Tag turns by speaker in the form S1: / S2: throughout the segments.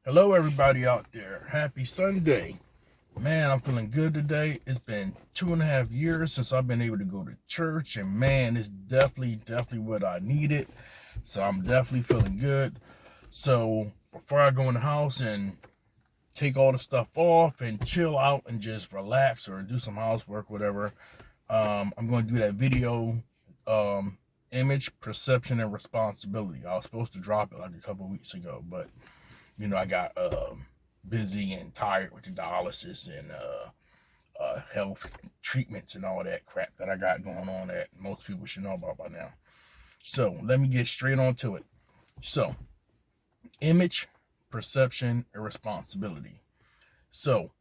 S1: Hello, everybody out there. Happy Sunday. Man, I'm feeling good today. It's been 2.5 years since I've been able to go to church, and man, it's definitely what I needed. So I'm definitely feeling good. So before I go in the house and take all the stuff off and chill out and just relax or do some housework, whatever, I'm going to do that video, um, image, perception, and responsibility. I was supposed to drop it like a couple weeks ago, but I got busy and tired with the dialysis and health treatments and all that crap that I got going on that most people should know about by now. So let me get straight on to it. So, image, perception, and responsibility. So,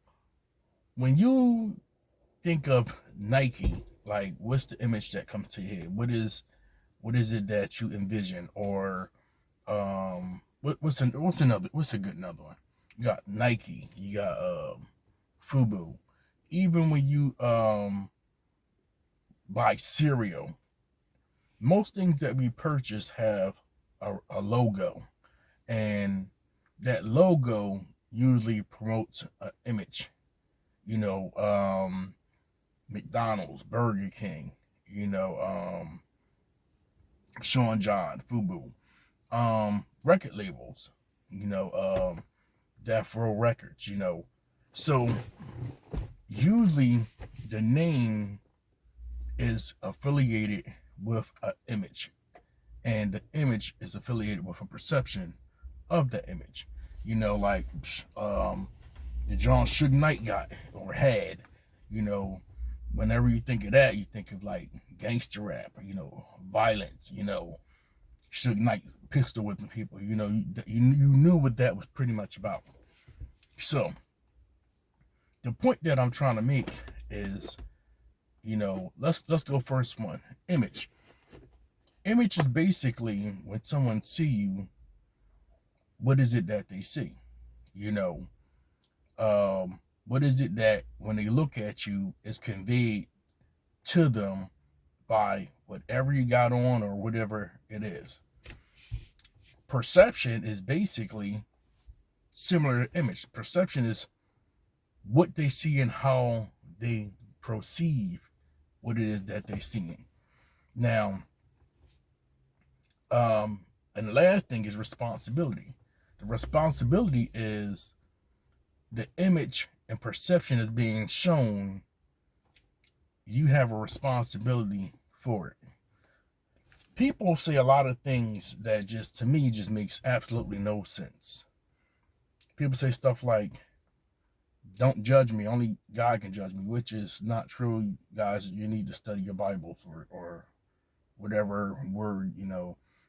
S1: when you think of Nike, like what's the image that comes to your head? What is it that you envision, or what's a good another one? You got Nike, you got Fubu. Even when you buy cereal, most things that we purchase have a logo, and that logo usually promotes an image. You know, McDonald's, Burger King, Sean John, Fubu, record labels, Death Row Records, So usually the name is affiliated with an image, and the image is affiliated with a perception of the image. Like the John Suge Knight got or had, you know, whenever you think of that, you think of like gangster rap, violence, Suge Knight pistol whipping people. You knew what that was pretty much about. So the point that I'm trying to make is, let's go first one. Image. Image is basically when someone see you, what is it that they see? You know, what is it that when they look at you is conveyed to them by whatever you got on or whatever it is. Perception is basically similar to image. Perception is what they see and how they perceive what it is that they're seeing. Now, and the last thing is responsibility. The responsibility is the image and perception is being shown. You have a responsibility for it. People say a lot of things that just to me just makes absolutely no sense. People say stuff like, don't judge me, only God can judge me, which is not true. Guys, you need to study your Bible or whatever word.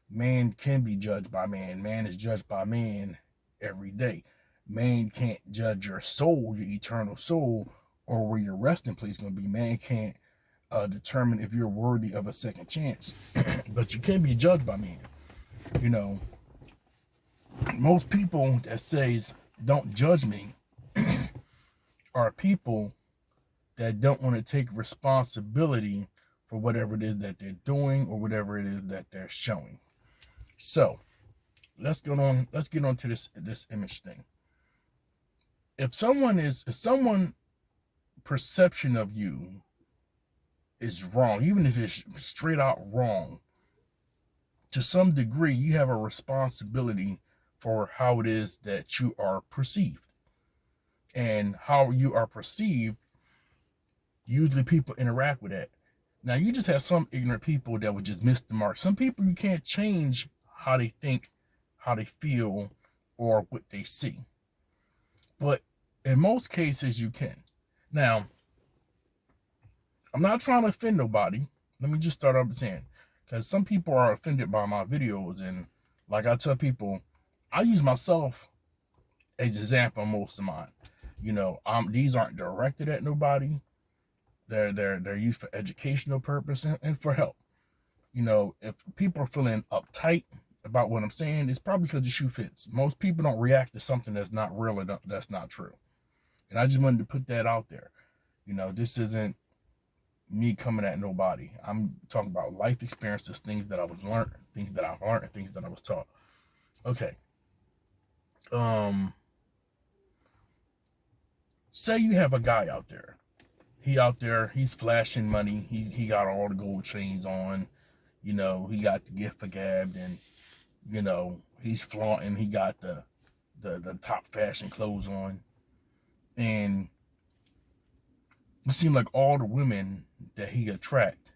S1: Man can be judged by man. Man is judged by man every day. Man can't judge your soul, your eternal soul, or where your resting place is going to be. Man can't determine if you're worthy of a second chance, but you can be judged by man. You know, most people that says don't judge me are people that don't want to take responsibility for whatever it is that they're doing or whatever it is that they're showing. So let's get on to this image thing. If someone perception of you is wrong, even if it's straight out wrong, to some degree you have a responsibility for how it is that you are perceived. And how you are perceived, usually people interact with that. Now, you just have some ignorant people that would just miss the mark. Some people you can't change how they think, how they feel, or what they see. But in most cases, you can. Now, I'm not trying to offend nobody. Let me just start off by saying, because some people are offended by my videos, and like I tell people, I use myself as an example most of mine. These aren't directed at nobody. They're used for educational purpose and for help. If people are feeling uptight about what I'm saying, it's probably because the shoe fits. Most people don't react to something that's not real or that's not true. And I just wanted to put that out there. This isn't me coming at nobody. I'm talking about life experiences, things that I was learned, things that I've learned, and things that I was taught. Okay. Say you have a guy out there. He out there, he's flashing money. He got all the gold chains on. You know, he got the gift for gab, and you know, he's flaunting. He got the top fashion clothes on. And it seems like all the women that he attract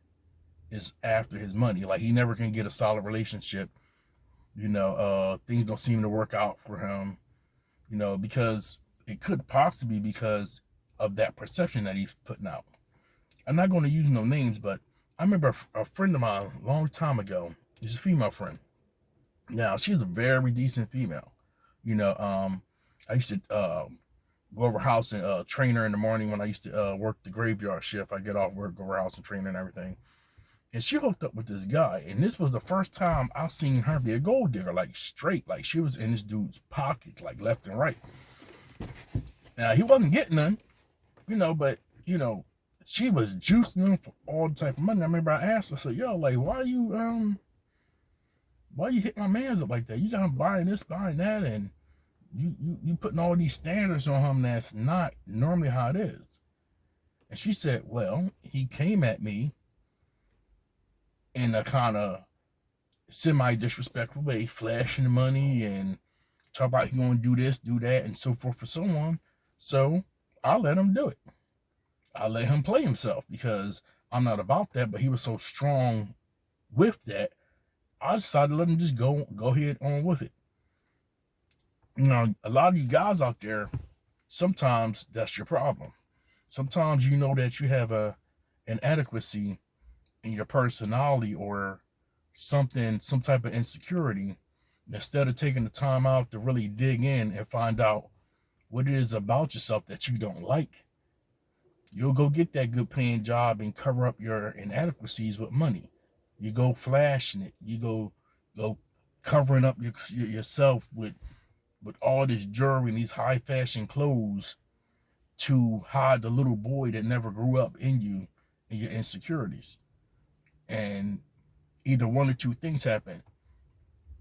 S1: is after his money. Like he never can get a solid relationship. You know, things don't seem to work out for him. You know, because it could possibly be because of that perception that he's putting out. I'm not going to use no names, but I remember a friend of mine a long time ago. She's a female friend. Now she's a very decent female. You know, I used to go over her house and train her in the morning when I used to work the graveyard shift. I get off work, go over her house and train her and everything. And she hooked up with this guy, and this was the first time I seen her be a gold digger, like straight, like she was in this dude's pocket, like left and right. Now he wasn't getting none, you know, but you know, she was juicing him for all the type of money. I remember I asked her, I said, "Yo, like, why you hit my man's up like that? You got him buying this, buying that, and you putting all these standards on him that's not normally how it is." And she said, "Well, he came at me in a kind of semi-disrespectful way, flashing the money and talk about he gonna do this, do that, and so forth and so on. So I let him do it. I let him play himself because I'm not about that, but he was so strong with that, I decided to let him just go ahead on with it. You know, a lot of you guys out there, sometimes that's your problem. Sometimes you know that you have a inadequacy in your personality or something, some type of insecurity. Instead of taking the time out to really dig in and find out what it is about yourself that you don't like, you'll go get that good paying job and cover up your inadequacies with money. You go flashing it. You go covering up yourself with all this jewelry and these high fashion clothes to hide the little boy that never grew up in you and your insecurities. And either one or two things happen.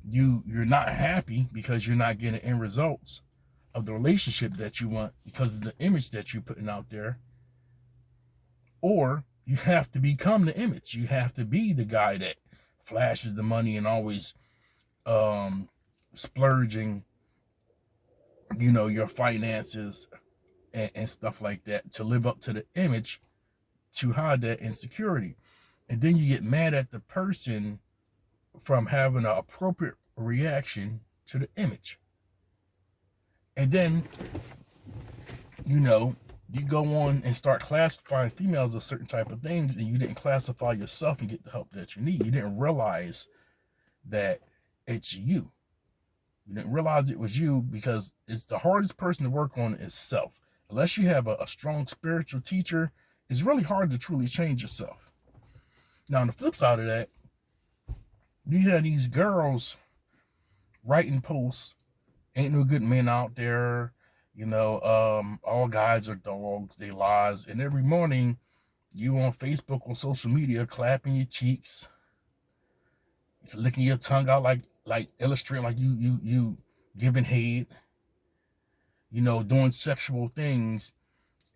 S1: You're not happy because you're not getting end results of the relationship that you want because of the image that you're putting out there, or you have to become the image. You have to be the guy that flashes the money and always splurging, you know, your finances and stuff like that to live up to the image to hide that insecurity. And then you get mad at the person from having an appropriate reaction to the image. And then, you know, you go on and start classifying females as certain type of things, and you didn't classify yourself and get the help that you need. You didn't realize that it's you. You didn't realize it was you because it's the hardest person to work on is self. Unless you have a strong spiritual teacher, it's really hard to truly change yourself. Now, on the flip side of that, you have these girls writing posts, ain't no good men out there, you know, all guys are dogs, they lies. And every morning you on Facebook, on social media, clapping your cheeks, licking your tongue out like illustrating like you giving head, you know, doing sexual things,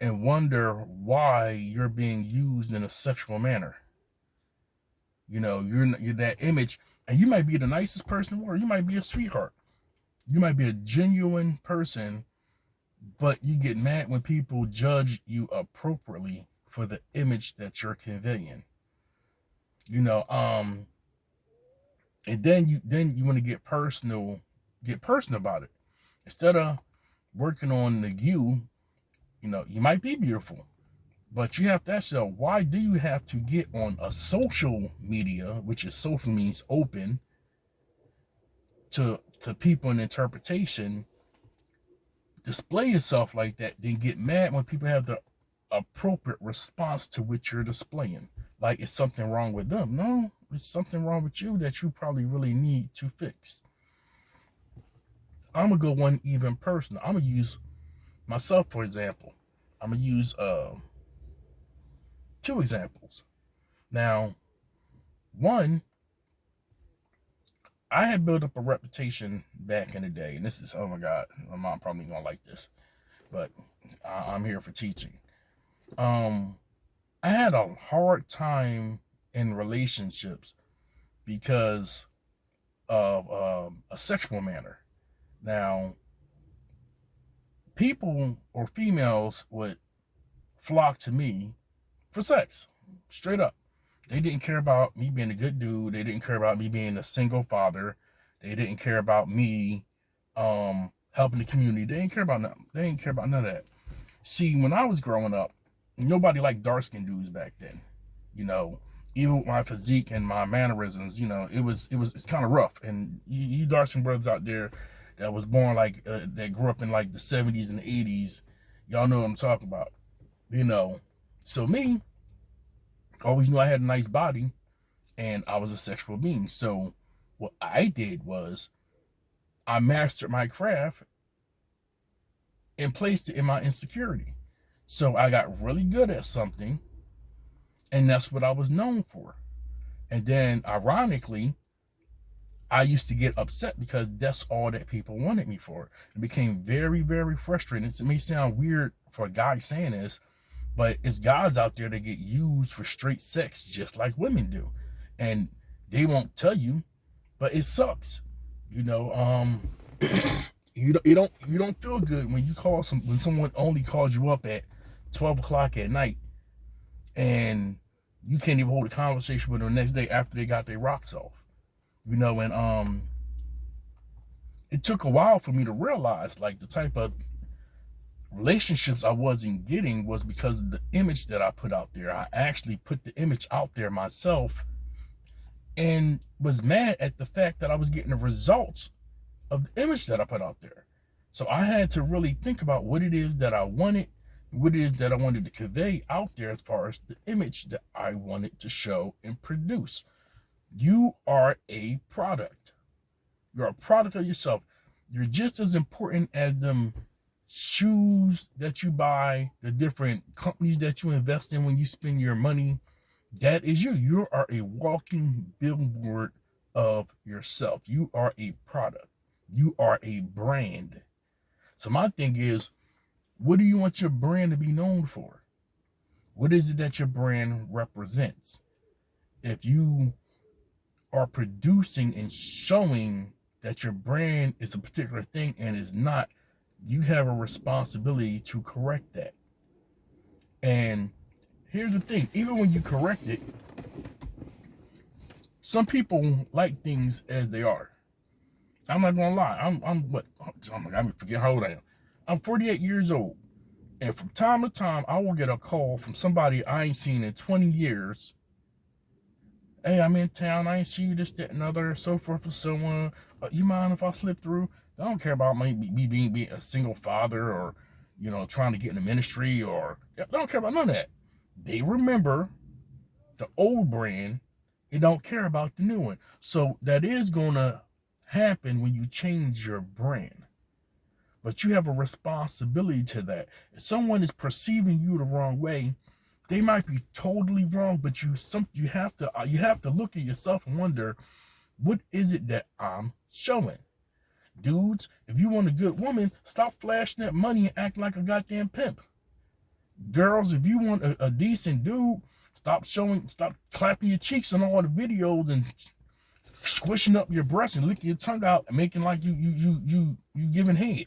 S1: and wonder why you're being used in a sexual manner. You know, you're that image, and you might be the nicest person in the world. You might be a sweetheart. You might be a genuine person, but you get mad when people judge you appropriately for the image that you're conveying. You know, and then you want to get personal about it. Instead of working on the you know, you might be beautiful, but you have to ask yourself, why do you have to get on a social media, which is social means open to people in interpretation, display yourself like that, then get mad when people have the appropriate response to what you're displaying. Like it's something wrong with them. No, it's something wrong with you that you probably really need to fix. I'm gonna go one even personal. I'm gonna use myself for example. I'm gonna use two examples. Now, one, I had built up a reputation back in the day, and this is, oh my God, my mom probably gonna like this. but I'm here for teaching. I had a hard time in relationships because of a sexual manner. Now, people or females would flock to me for sex, straight up. They didn't care about me being a good dude. They didn't care about me being a single father. They didn't care about me helping the community. They didn't care about nothing. They didn't care about none of that. See, when I was growing up, nobody liked dark skinned dudes back then. You know, even with my physique and my mannerisms, it's kind of rough. And you dark skinned brothers out there that was born that grew up in like the 70s and the 80s, y'all know what I'm talking about. You know, so me, always knew I had a nice body and I was a sexual being. So what I did was I mastered my craft and placed it in my insecurity. So I got really good at something, and that's what I was known for. And then, ironically, I used to get upset because that's all that people wanted me for. It became very, very frustrating. It may sound weird for a guy saying this, but it's guys out there that get used for straight sex just like women do. And they won't tell you, but it sucks. You know, you don't feel good when when someone only calls you up at 12 o'clock at night and you can't even hold a conversation with them the next day after they got their rocks off. You know, and it took a while for me to realize like the type of relationships I wasn't getting was because of the image that I put out there. I actually put the image out there myself and was mad at the fact that I was getting the results of the image that I put out there. So I had to really think about what it is that I wanted, what it is that I wanted to convey out there as far as the image that I wanted to show and produce. You are a product. You're a product of yourself. You're just as important as them shoes that you buy, the different companies that you invest in when you spend your money. That is you. You are a walking billboard of yourself. You are a product. You are a brand. So my thing is, what do you want your brand to be known for? What is it that your brand represents? If you are producing and showing that your brand is a particular thing and is not, you have a responsibility to correct that. And here's the thing, even when you correct it, some people like things as they are. I'm not gonna lie. I'm what? Oh my God, I forget how old I am. I'm 48 years old, and from time to time, I will get a call from somebody I ain't seen in 20 years. Hey, I'm in town. I ain't see you, this, that, and other, so forth and so on. You mind if I slip through? I don't care about me being a single father or, trying to get in the ministry or, I don't care about none of that. They remember the old brand and don't care about the new one. So that is going to happen when you change your brand. But you have a responsibility to that. If someone is perceiving you the wrong way, they might be totally wrong, but you have to look at yourself and wonder, what is it that I'm showing? Dudes, if you want a good woman, stop flashing that money and act like a goddamn pimp. Girls, if you want a decent dude, stop clapping your cheeks on all the videos and squishing up your breasts and licking your tongue out and making like you giving head.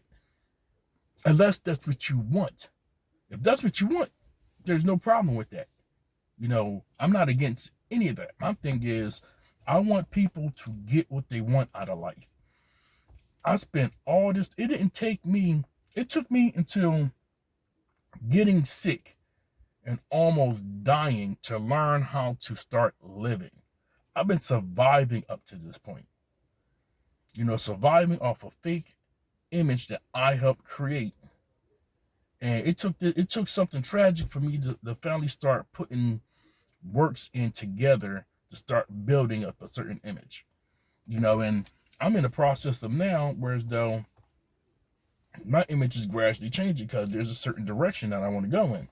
S1: Unless that's what you want. If that's what you want, there's no problem with that. I'm not against any of that. My thing is, I want people to get what they want out of life. I spent all this, it took me until getting sick and almost dying to learn how to start living. I've been surviving up to this point. Surviving off a fake image that I helped create. And it took something tragic for me to finally start putting works in together to start building up a certain image. And I'm in the process of now, whereas though my image is gradually changing because there's a certain direction that I want to go in.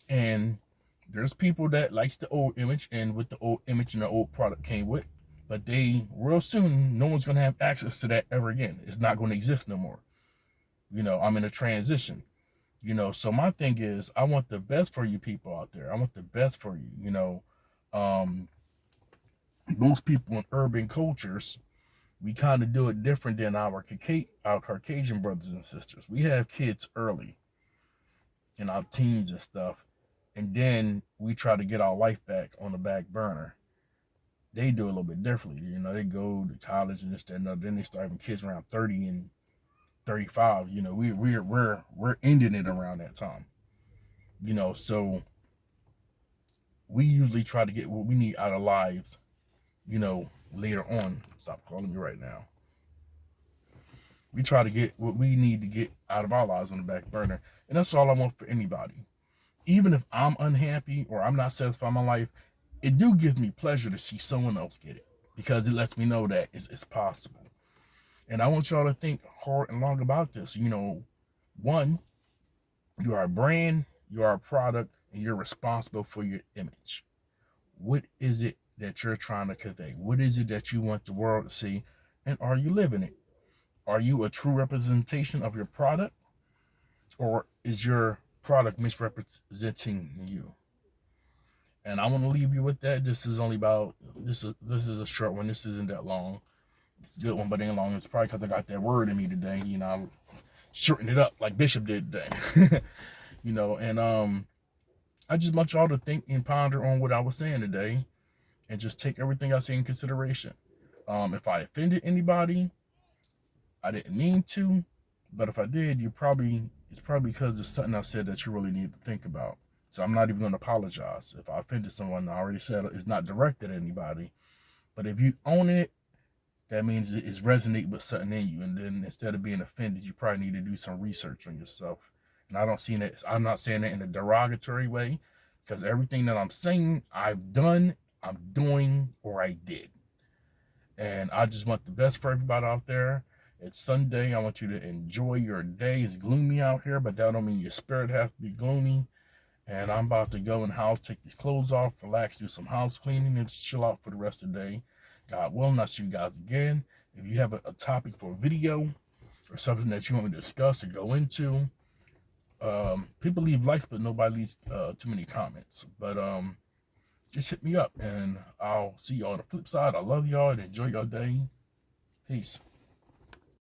S1: And there's people that likes the old image, and with the old image and the old product came with, but real soon, no one's going to have access to that ever again. It's not going to exist no more. I'm in a transition. So my thing is, I want the best for you people out there. I want the best for you. Um, most people in urban cultures, we kind of do it different than our Caucasian brothers and sisters. We have kids early in our teens and stuff, and then we try to get our life back on the back burner. They do a little bit differently. They go to college and this, that, and other. Then they start having kids around 30 and 35. We're ending it around that time. So we usually try to get what we need out of lives, later on. Stop calling me right now. We try to get what we need to get out of our lives on the back burner. And that's all I want for anybody. Even if I'm unhappy or I'm not satisfied in my life, it do give me pleasure to see someone else get it, because it lets me know that it's possible. And I want y'all to think hard and long about this. One, you are a brand, you are a product, and you're responsible for your image. What is it that you're trying to convey? What is it that you want the world to see? And are you living it? Are you a true representation of your product? Or is your product misrepresenting you? And I want to leave you with that. This is a short one. This isn't that long. It's a good one, but it ain't long. It's probably because I got that word in me today. I shortened it up like Bishop did today. And I just want y'all to think and ponder on what I was saying today, and just take everything I say in consideration. If I offended anybody, I didn't mean to, but if I did, it's probably because it's something I said that you really need to think about. So I'm not even going to apologize. If I offended someone, I already said it's not directed at anybody. But if you own it, that means it's resonate with something in you. And then instead of being offended, you probably need to do some research on yourself. And I'm not saying that in a derogatory way, because everything that I'm saying, I've done, I'm doing, or I did. And I just want the best for everybody out there. It's Sunday. I want you to enjoy your day. It's gloomy out here, but that don't mean your spirit has to be gloomy. And I'm about to go in the house, take these clothes off, relax, do some house cleaning, and just chill out for the rest of the day. God willing, I'll see you guys again. If you have a topic for a video or something that you want me to discuss or go into, people leave likes, but nobody leaves too many comments. But just hit me up, and I'll see y'all on the flip side. I love y'all and enjoy your day. Peace.